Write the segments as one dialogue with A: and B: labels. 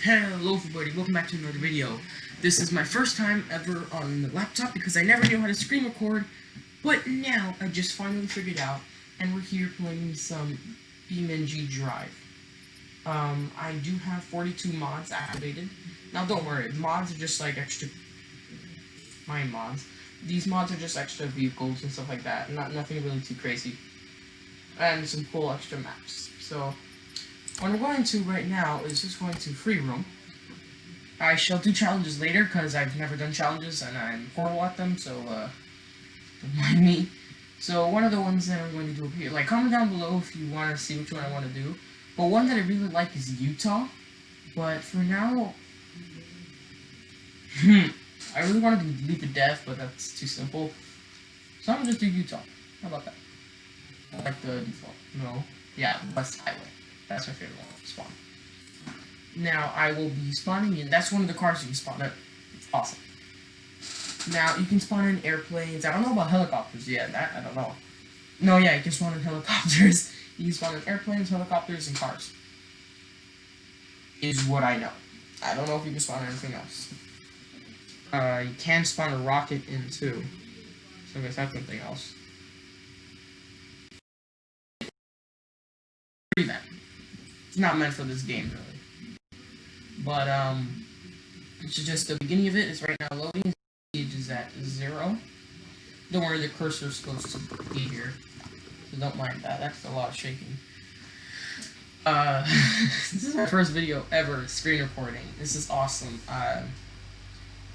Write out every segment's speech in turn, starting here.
A: Hello everybody, welcome back to another video. This is my first time ever on the laptop because I never knew how to screen record, but now I just finally figured out, and we're here playing some BeamNG Drive. I do have 42 mods activated. Now don't worry, mods are just like extra mine mods. These mods are just extra vehicles and stuff like that, nothing really too crazy. And some cool extra maps. So what I'm going to right now is just going to free roam. I shall do challenges later because I've never done challenges and I'm horrible at them, so don't mind me. So one of the ones that I'm going to do here, like comment down below if you want to see which one I want to do. But one that I really like is Utah. But for now, I really wanted to leave the death, but that's too simple. So I'm gonna just do Utah. How about that? I like the default. No, yeah, West Highway. That's my favorite one to spawn. Now, I will be spawning in. That's one of the cars you can spawn in. It's awesome. Now, you can spawn in airplanes. I don't know about helicopters yet. That, I don't know. No, yeah, you can spawn in helicopters. You can spawn in airplanes, helicopters, and cars. Is what I know. I don't know if you can spawn anything else. You can spawn a rocket in, too. So I guess that's something else. That. It's not meant for this game, really. But, it's just the beginning of it is right now loading. Stage is at 0. Don't worry, the cursor is supposed to be here. So don't mind that. That's a lot of shaking. This is my first video ever screen recording. This is awesome.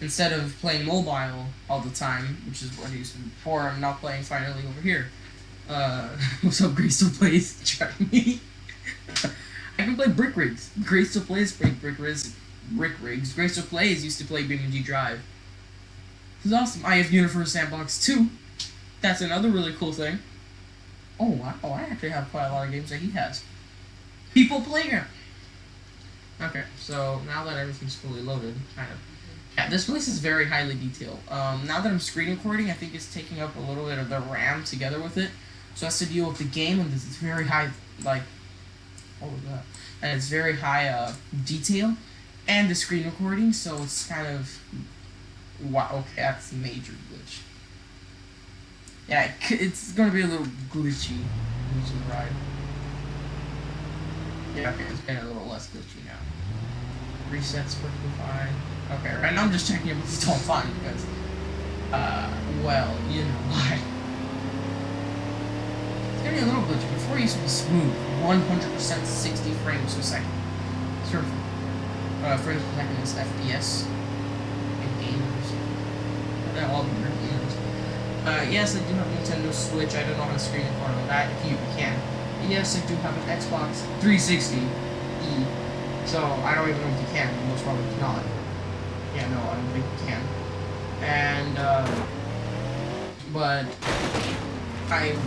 A: Instead of playing mobile all the time, which is what I used to do before, I'm now playing finally over here. What's up, Grace still plays? Try me. I can play Brick Rigs. Grace still plays Brick Rigs. Grace still plays used to play BeamNG Drive. This is awesome. I have Universe Sandbox 2. That's another really cool thing. Oh wow, I actually have quite a lot of games that he has. People Playground. Okay, so now that everything's fully loaded, kind of. Yeah, this place is very highly detailed. Now that I'm screen recording, I think it's taking up a little bit of the RAM together with it. So it has to deal with the game, and this is very high, like, what was that? And it's very high detail, and the screen recording, so it's kind of, wow, okay, that's a major glitch. Yeah, it's gonna be a little glitchy ride. Yeah, okay, it's getting a little less glitchy now. Resets perfectly fine. Okay, right now I'm just checking if it's all fine because, well, you know why. It's gonna be a little glitchy. Before it used to be smooth, 100% 60 frames per second. Sure. Frames per second is FPS. In gamers. They're all gamers. Yes, I do have a Nintendo Switch. I don't know how to screen record on that. If you can. Yes, I do have an Xbox 360E. So I don't even know if you can. Most probably not. Yeah, no, I don't think you can. And but I am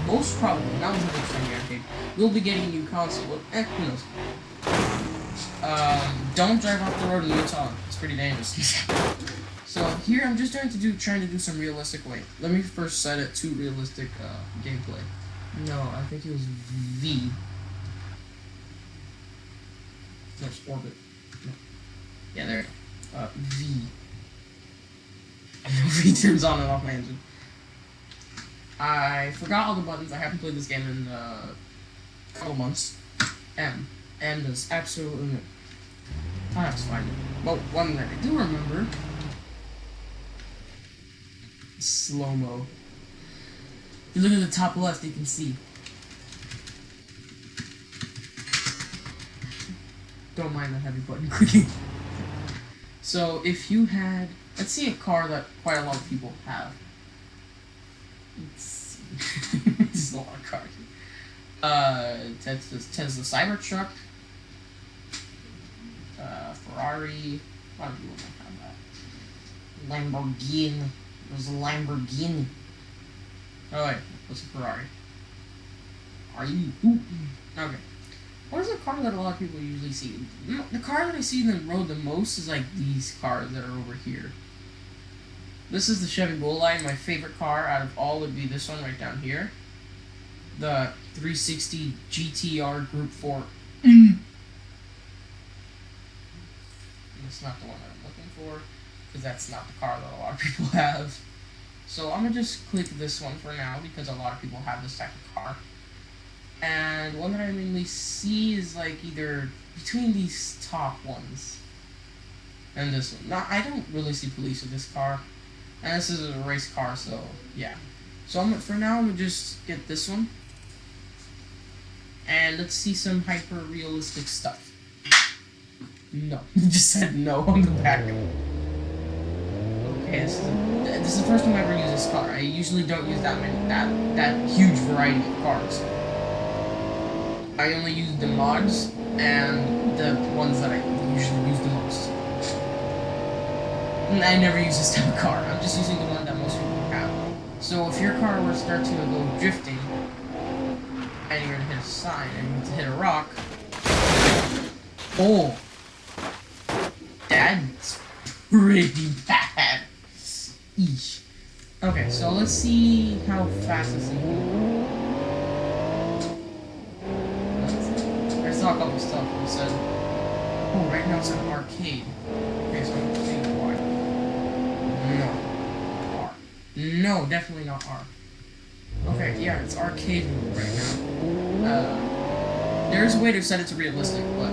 A: most probably, not 100% guaranteed, will be getting a new console. Who knows? Don't drive off the road in Utah. It's pretty dangerous. So here I'm just trying to do some realistic way. Let me first set it to realistic gameplay. No, I think it was V. No, it's orbit. No. Yeah, there. V. V turns on and off my engine. I forgot all the buttons. I haven't played this game in a couple months. M. M does absolutely no. I have to find it. Well, one that I do remember. Slow-mo. If you look at the top left, you can see. Don't mind the heavy button clicking. So, if you had... Let's see a car that quite a lot of people have. Let's see. There's a lot of cars. Tesla Cybertruck. Ferrari. A lot of people don't have that. Lamborghini. There's a Lamborghini. Oh wait, what's a Ferrari? Are you? Ooh. Okay. What is a car that a lot of people usually see? The car that I see in the road the most is like these cars that are over here. This is the Chevy Bullline. My favorite car out of all would be this one right down here. The 360 GTR Group 4. it's not the one that I'm looking for, because that's not the car that a lot of people have. So I'm gonna just click this one for now, because a lot of people have this type of car. And one that I mainly see is like either between these top ones and this one. Now, I don't really see police with this car, and this is a race car, so yeah. So for now, I'm gonna just get this one, and let's see some hyper realistic stuff. No, it just said no on the back. Okay, this is the first time I ever use this car. I usually don't use that huge variety of cars. I only use the mods and the ones that I usually use the most. And I never use this type of car. I'm just using the one that most people have. So if your car were to start to go drifting, and you're gonna hit a sign and you hit a rock, oh, that's pretty bad. Eesh. Okay, so let's see how fast this thing can go. I saw a couple stuff that said, oh, right now it's an arcade. Okay, so I'm thinking why. No. R. No, definitely not R. Okay, yeah, it's arcade mode right now. There's a way to set it to realistic, but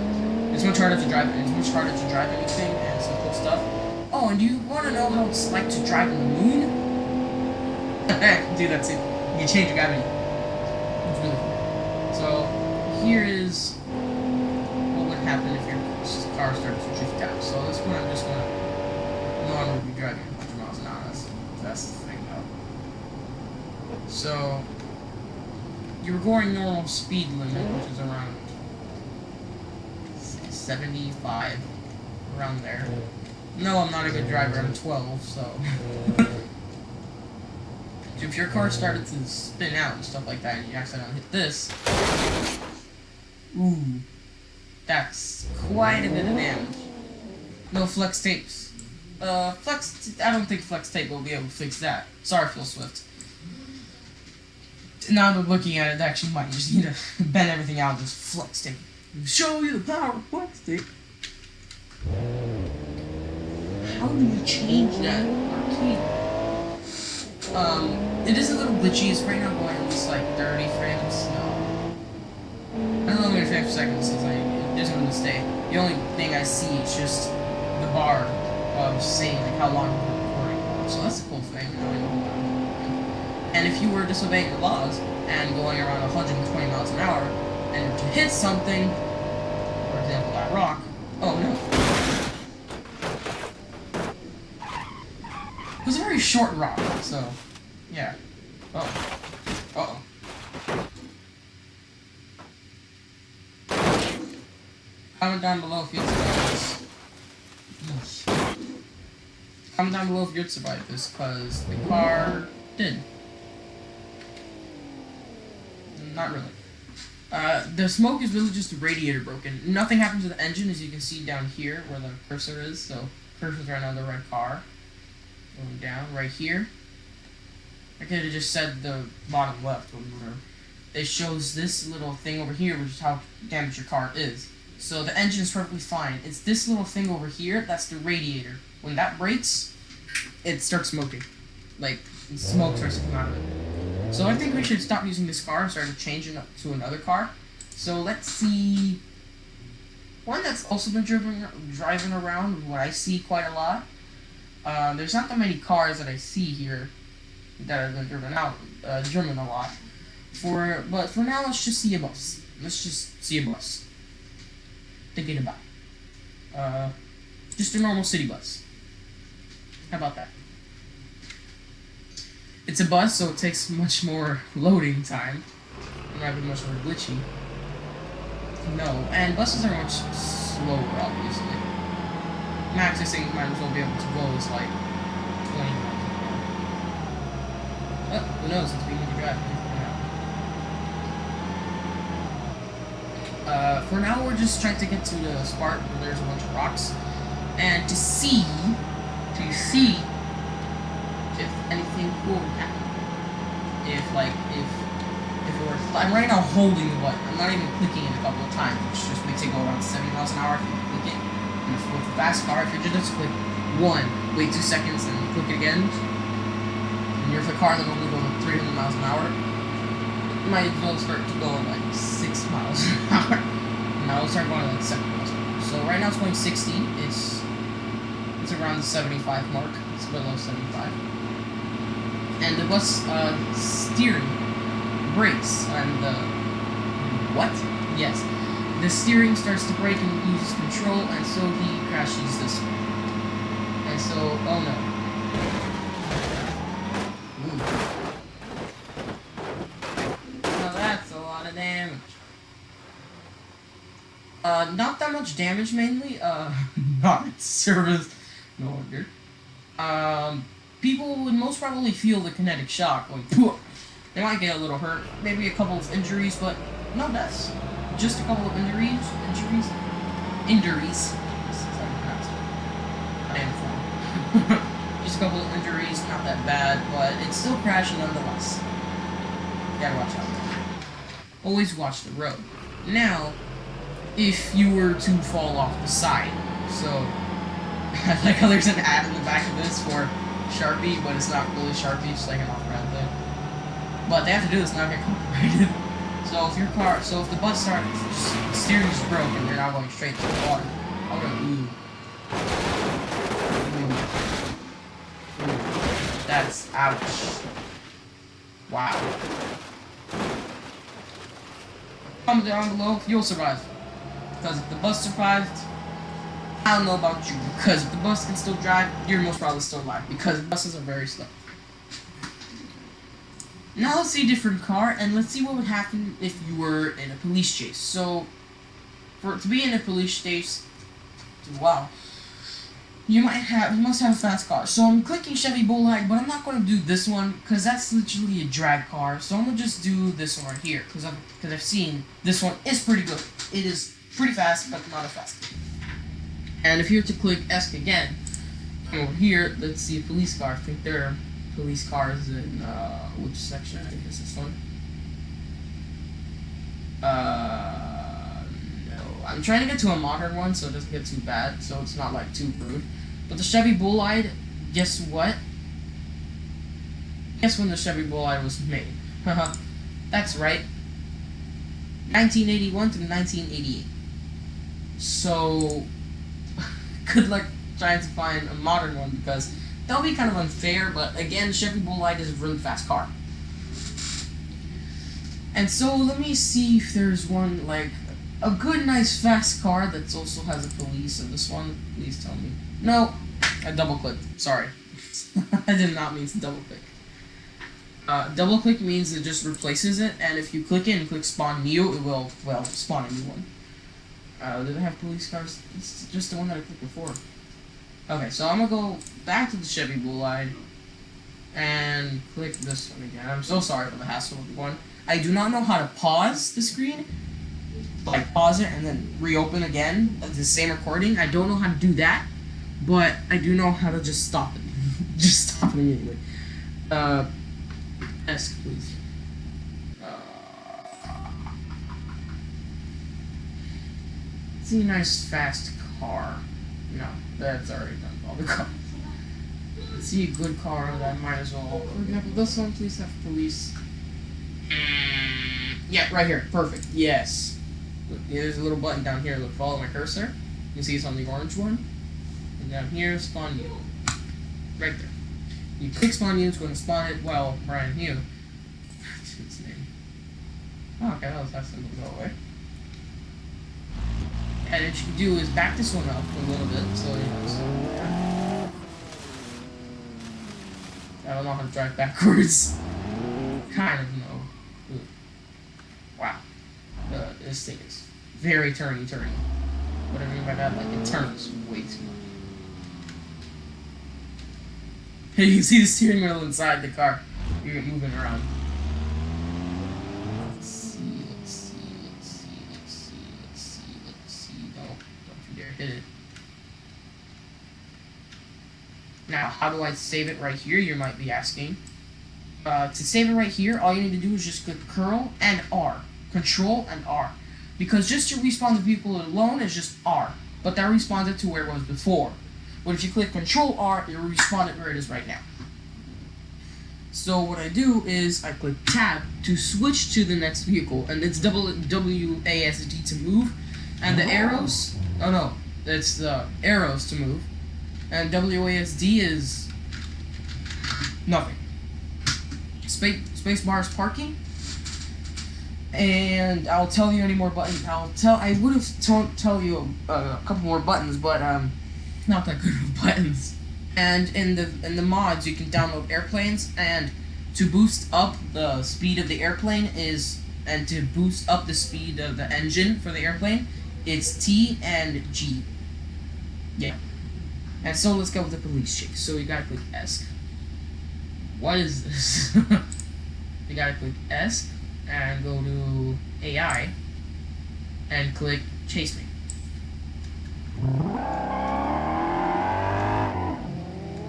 A: it's much harder to drive it. It's much harder to drive anything and some cool stuff. Oh, and do you want to know how it's like to drive on the moon? Dude, that's it. You can change your gravity. It's really cool. So, here is what would happen if your car starts to drift out. So this one I'm just gonna normally be driving 100 miles an hour. That's the thing though. So you're going normal speed limit, which is around 75, around there. No, I'm not a good driver. I'm 12, so. If your car started to spin out and stuff like that, and you accidentally hit this, ooh, that's quite a bit of damage. No flex tapes. I don't think flex tape will be able to fix that. Sorry, Phil Swift. Now that I'm looking at it, they actually might just need to bend everything out and just flex tape. Show you the power of flex tape. How do you change that arcade? It is a little glitchy. It's right now going at least like 30 frames. No. I don't know how many frames per second this is. It doesn't really stay. The only thing I see is just the bar of saying like how long you're recording for. So that's a cool thing. And if you were disobeying the laws and going around 120 miles an hour and to hit something, for example that rock, oh no. It was a very short rock, so yeah. Uh-oh. Uh-oh. Comment down below if you'd survive this. Comment down below if you'd survive this, because the car did. Not really. The smoke is really just the radiator broken. Nothing happens to the engine, as you can see down here where the cursor is. So, cursor's right on the red car. Going down right here. I could have just said the bottom left, whatever. It shows this little thing over here, which is how damaged your car is. So the engine is perfectly fine. It's this little thing over here, that's the radiator. When that breaks, it starts smoking. Like, smoke starts to come out of it. So I think we should stop using this car and start changing it to another car. So let's see. One that's also been driving around, what I see quite a lot. There's not that many cars that I see here that have been driven a lot. But for now, let's just see a bus. Let's just see a bus. Thinking about. Just a normal city bus. How about that? It's a bus, so it takes much more loading time. It might be much more glitchy. No, and buses are much slower, obviously. Max, I think, might as well be able to go is like 20 miles an hour. Oh, who knows? It's being to drive for now, we're just trying to get to the spot where there's a bunch of rocks, and to see if anything cool would happen. If it were, I'm right now holding the button. I'm not even clicking it a couple of times, which just makes it go around 70 miles an hour if you click it. With a fast car, if you just click 1, wait 2 seconds, and click it again, and you're the car that only goes 300 miles an hour, it might as well start to go like 6 miles an hour. Now it'll start going like 7 miles an hour. So right now it's going 60. It's around the 75 mark. It's below 75. And the bus steering brakes and the what? Yes. The steering starts to brake and loses control, and so he crashes this way. And so, oh no. Now that's a lot of damage. Not that much damage mainly, not service, no wonder. People would most probably feel the kinetic shock, like, poof. They might get a little hurt, maybe a couple of injuries, but no deaths. Just a couple of injuries. I am just a couple of injuries, not that bad, but it's still crashing nonetheless. You gotta watch out. Always watch the road. Now, if you were to fall off the side, so I like how there's an ad in the back of this for Sharpie, but it's not really Sharpie, it's like an off-brand thing. But they have to do this, not get copyrighted. So if the bus starts, the steering is broken, you're now going straight to the water. I'm gonna, ooh. That's, ouch. Wow. Comment down below if you'll survive. Because if the bus survived, I don't know about you. Because if the bus can still drive, you're most probably still alive. Because buses are very slow. Now let's see a different car, and let's see what would happen if you were in a police chase. So, to be in a police chase, wow, you must have a fast car. So I'm clicking Chevy Bolide, but I'm not going to do this one, because that's literally a drag car. So I'm going to just do this one right here, because I've seen this one is pretty good. It is pretty fast, but not as fast. And if you were to click ESC again, over here, let's see a police car. I think there are police cars in, which section? I think it's this one. No. I'm trying to get to a modern one so it doesn't get too bad, so it's not, like, too rude. But the Chevy Bolide, guess what? Guess when the Chevy Bolide was made. Haha. That's right. 1981 to 1988. So, good luck trying to find a modern one, because that'll be kind of unfair, but again, Chevy Bolide is a really fast car. And so, let me see if there's one, like, a good, nice, fast car that also has a police. So this one, please tell me. No, I double-clicked. Sorry. I did not mean to double-click. Double-click means it just replaces it, and if you click it and click spawn new, it will, well, spawn a new one. Do they have police cars? It's just the one that I clicked before. Okay, so I'm gonna go back to the Chevy Bolide and click this one again. I'm so sorry for the hassle of the one. I do not know how to pause the screen, like pause it and then reopen again of the same recording. I don't know how to do that, but I do know how to just stop it. Just stop it immediately. ESC, please. See a nice fast car. No, that's already done. All the cars. Let's see a good car that might as well. For example, this one, please have police. Yeah, right here. Perfect. Yes. Look, there's a little button down here. Look, follow my cursor. You can see it's on the orange one. And down here, spawn new. Right there. You click spawn new, it's going to spawn it. Well, Brian Hugh. That's his name. Oh, okay, that was that symbol go away. And what you can do is back this one up a little bit, so you know, so yeah. I don't know how to drive backwards. Kind of know. Ooh. Wow. This thing is very turny. What I mean by that, like, it turns way too much. Hey, you can see the steering wheel inside the car. You're moving around. Let's see. No, don't you dare hit it. Now, how do I save it right here, you might be asking. To save it right here, all you need to do is just click curl and R. Control and R. Because just to respawn the vehicle alone is just R. but that respawns it to where it was before. But if you click Control R, it will respawn it where it is right now. So what I do is I click Tab to switch to the next vehicle, and it's WASD to move, and the arrows, oh no, it's the arrows to move, and WASD is nothing. Spacebar is parking, and I'll tell you any more buttons. I would have tell you a couple more buttons, but not that good of buttons. And in the mods, you can download airplanes, and to boost up the speed of the airplane and to boost up the speed of the engine for the airplane, it's T and G. Yeah. And so let's go with the police chase. So you gotta click S. What is this? You gotta click S and go to AI and click Chase Me.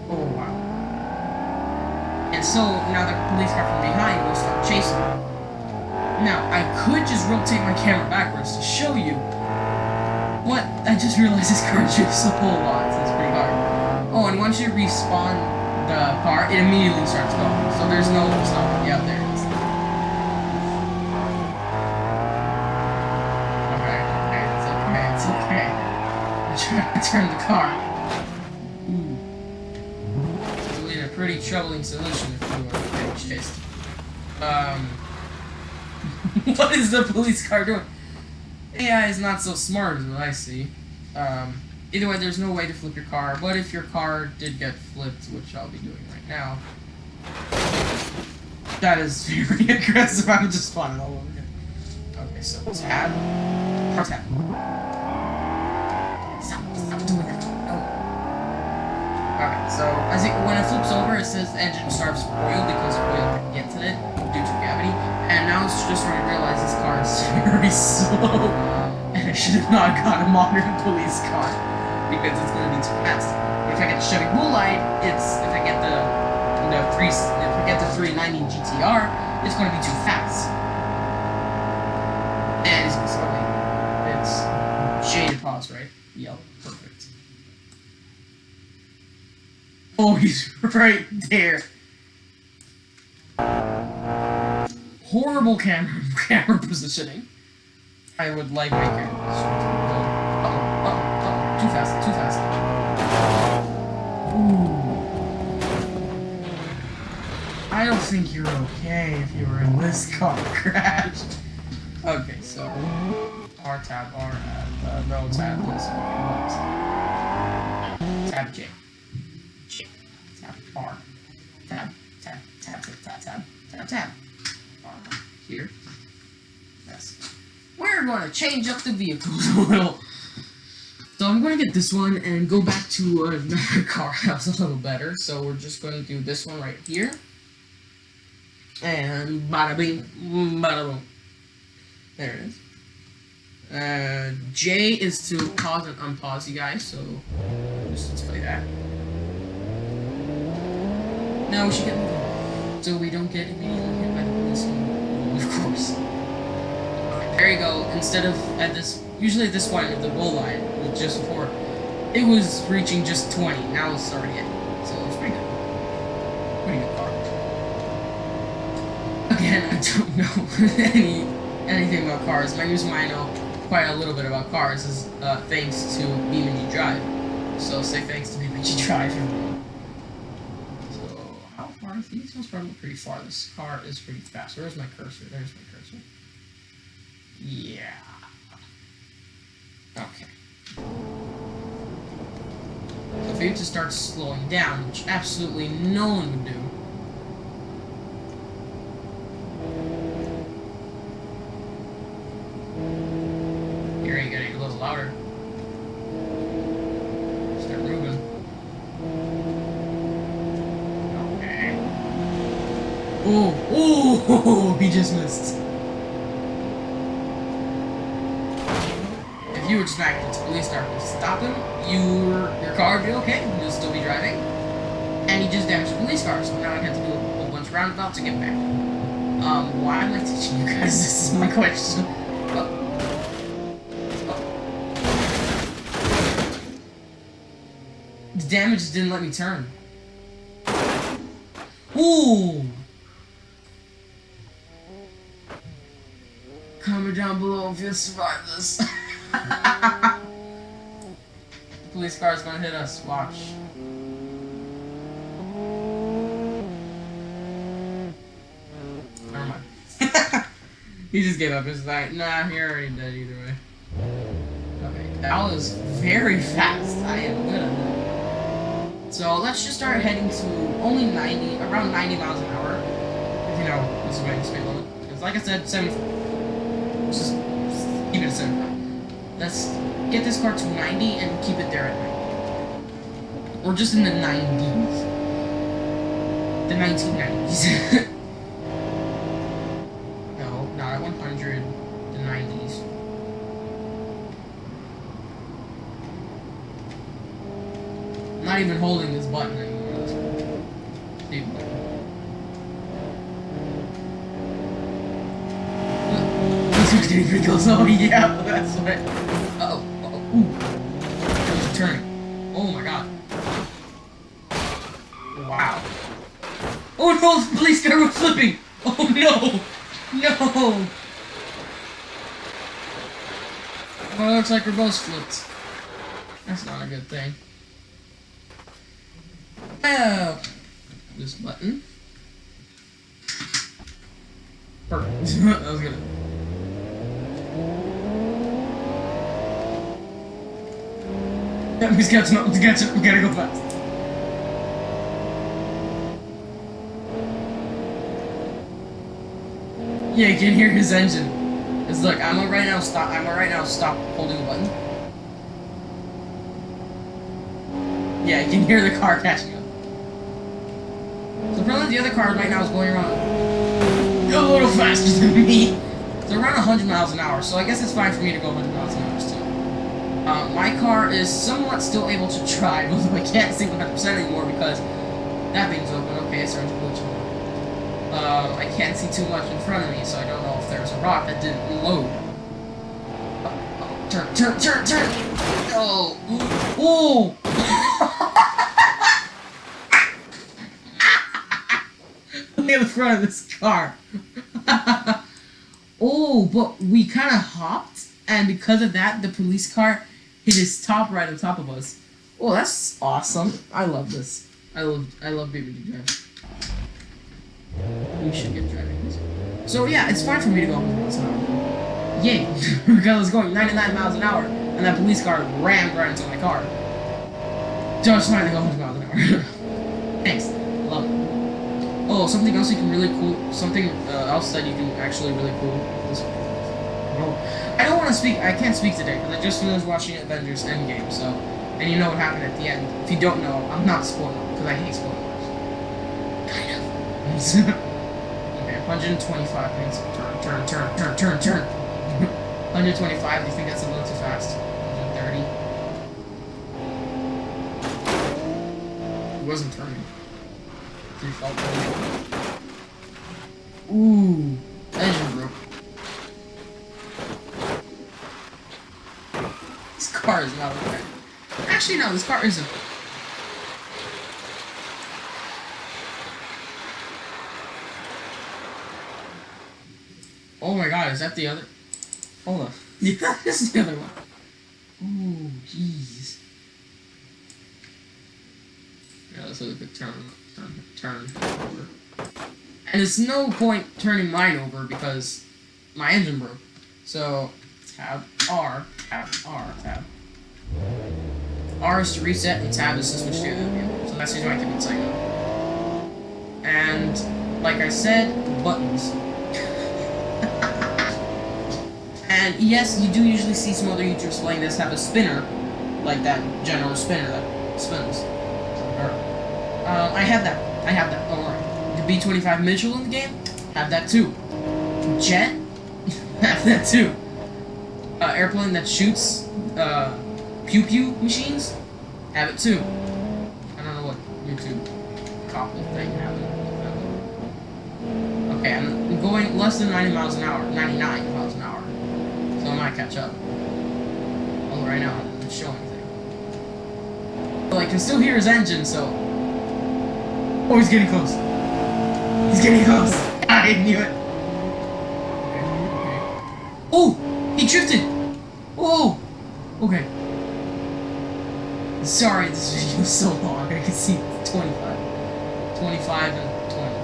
A: Oh wow. And so now the police car from behind will start chasing me. Now I could just rotate my camera backwards to show you, but I just realized this car drifts a whole lot, so it's pretty hard. Oh, and once you respawn the car, it immediately starts going, so there's no stopping. Yeah, there it is. It's okay. I'm trying to turn the car. Ooh. So we need a pretty troubling solution if we were getting chased. What is the police car doing? AI is not so smart as what I see. Either way, there's no way to flip your car, but if your car did get flipped, which I'll be doing right now, that is very aggressive. I'm just spawning all over again. Okay, so tab. Hard tab. Stop doing that. No. Alright, so when it flips over, it says engine starts oil because oil can get to it due to gravity. And now it's just when I realize this car is very slow, and I should have not got a modern police car because it's going to be too fast. If I get the Chevy Bullite, if I get the 390 GTR, it's going to be too fast. And it's slowing. It's J to pause, right? Yep, perfect. Oh, he's right there. Horrible camera positioning. I would like my camera positioning. Too fast. Ooh. I don't think you're okay if you were in this car crash. Okay, so R tab, no tab, this one. Tab J. Tab R. Tab. Here. Yes. We're going to change up the vehicles a little. So I'm going to get this one and go back to another car that was a little better. So we're just going to do this one right here. And bada bing, bada boom. There it is. J is to pause and unpause, you guys. So just display that. Now we should get moving, so we don't get immediately hit by the police. Of course. Okay, there you go. Instead of usually at this point of the goal line, with just before, it was reaching just 20. Now it's already at, so it's pretty good. Pretty good car. Again, I don't know anything about cars. The reason why I know quite a little bit about cars is thanks to BeamNG Drive. So say thanks to BeamNG Drive. How far is these? This probably pretty far. This car is pretty fast. Where's my cursor? There's my cursor. Yeah. Okay. So for you to start slowing down, which absolutely no one would do. Here you gotta get a little louder. Start moving. Okay. Oh, he just missed. If you were smacked into police car to stop him, your car would be okay, you'll still be driving. And he just damaged the police car, so now I have to do a whole bunch of roundabouts to get back. Why am I teaching you guys? This is my question. The damage just didn't let me turn. Ooh! Comment down below if you survive this. The police car is gonna hit us. Watch. Never mind. He just gave up. He's like, nah, you're already dead either way. Okay, that was very fast. I am good at that. So let's just start heading to only around 90 miles an hour. If you know, this is my speed limit. Because like I said, 74. Let's just keep it at 75. Let's get this car to 90 and keep it there at 90. Or just in the 90s. The 1990s. No, not at 100. The 90s. I'm not even holding this button anymore. Dude. Oh yeah, that's right. Uh-oh. Ooh. It was turning. Oh my god. Wow. Oh no, the police car was flipping! Oh no! No! Well, it looks like we're both flipped. That's not a good thing. Oh! This button. Perfect. That was good. He's catching up, we gotta go fast. Yeah, you can hear his engine. It's like, I'm gonna right now stop holding the button. Yeah, you can hear the car catching up. So probably the other car right now is going around a little faster than me. So around 100 miles an hour, so I guess it's fine for me to go 100 miles an hour still. My car is somewhat still able to drive, although I can't see 100% anymore because that thing's open. Okay, it's starting to glitch. I can't see too much in front of me, so I don't know if there's a rock that didn't load. Turn. Oh! Oh! Look at the front of this car. Oh, but we kind of hopped, and because of that, the police car hit his top right on top of us. Oh, that's awesome. I love this. I love BeamNG driving. We should get driving this. So yeah, it's fine for me to go 100 miles an hour. Yay! Because I was going 99 miles an hour, and that police car rammed right into my car. Just fine to go 100 miles an hour. Thanks. Love it. Oh, something else you can really cool. Something else that you can actually really cool. This. Oh, I don't want to speak. I can't speak today because I just finished watching Avengers Endgame. So, and you know what happened at the end. If you don't know, I'm not spoiling because I hate spoilers. Kind of. Okay, 125 means turn. 125. Do you think that's a little too fast? 130. It wasn't turning. Ooh, engine broke. This car is not okay. Actually, no, this car isn't. Oh my god, is that the other? Hold on. Yeah, this is the other one. Ooh, jeez. Yeah, let's look at turn over. And there's no point turning mine over because my engine broke. So, tab R. R is to reset, and tab is to switch to the other vehicle. So that's the reason why I keep it inside now. And, like I said, buttons. And yes, you do usually see some other YouTubers playing this have a spinner, like that general spinner that spins. I have that. Don't worry. The B-25 Mitchell in the game, have that too. Jet, have that too. Airplane that shoots pew-pew machines, have it too. I don't know what YouTube copy thing happened. Okay, I'm going less than 90 miles an hour, 99 miles an hour. So I might catch up. Although right now, it doesn't show anything. Like, I can still hear his engine, so... Oh, he's getting close. He's getting close. I knew it. Okay. Oh! He drifted! Oh! Okay. Sorry, this video is so long. I can see 25. 25 and 20.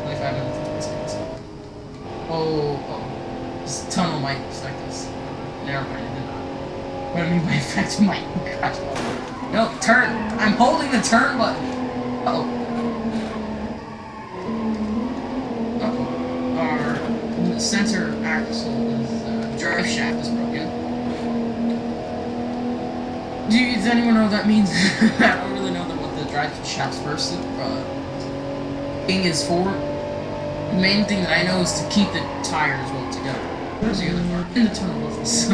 A: 25 minutes and 20 seconds. Oh. This tunnel might affect us. Never mind, it did not. What I mean by affect might. Gosh. No, turn! I'm holding the turn button! Uh-oh. Our center axle is, drive shaft is broken. Does anyone know what that means? I don't really know what the drive shaft's first thing is for. The main thing that I know is to keep the tires well together. Where's the other part? In the tunnel with us.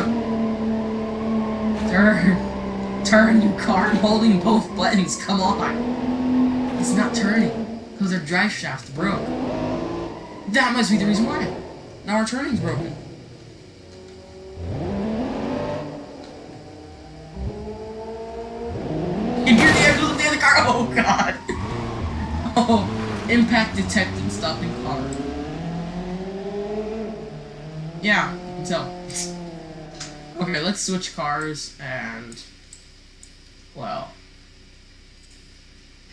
A: Turn, you car. I'm holding both buttons. Come on. It's not turning because their drive shaft broke. That must be the reason why. Now our turning's broken. You hear the engine of the other car? Oh god. Oh, impact detected. Stopping car. Yeah, you can tell. Okay, let's switch cars and... Well...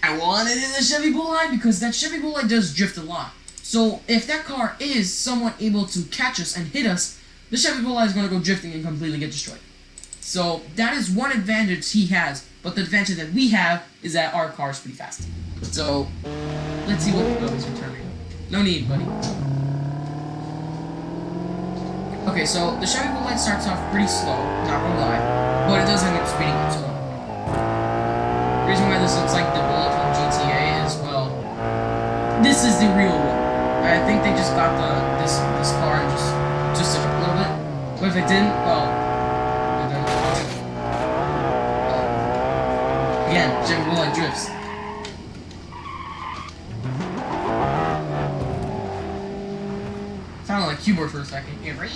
A: I wanted in the Chevy Bulleye because that Chevy Bulleye does drift a lot. So, if that car is somewhat able to catch us and hit us, the Chevy Bulleye is going to go drifting and completely get destroyed. So, that is one advantage he has, but the advantage that we have is that our car is pretty fast. So, let's see what he's returning. No need, buddy. Okay, so the Chevy Bulleye starts off pretty slow, not gonna lie, but it does end up speeding up slow. The reason why this looks like the bullet from GTA is, well, this is the real one. I think they just got this car and just a little bit. But if it didn't, well, then again, Chevy Bulleye drifts. Sounded like keyboard for a second. You're not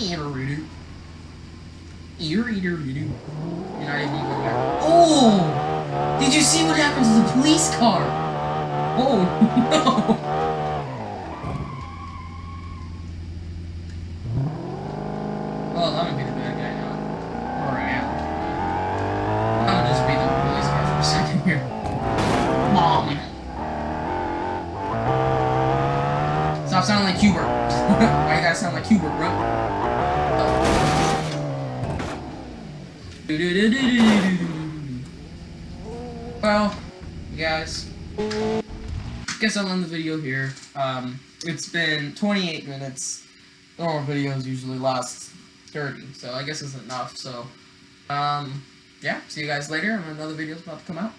A: even going back. Oh! Did you see what happened to the police car? Oh no! Well, I'm gonna be the bad guy now. Or I am. I'm gonna just be the police car for a second here. Mom! Stop sounding like Hubert. Why you gotta sound like Hubert, bro? Well, guys, guess I'll end the video here. It's been 28 minutes. Normal videos usually last 30, so I guess it's enough. So, yeah, see you guys later. Another video's about to come out.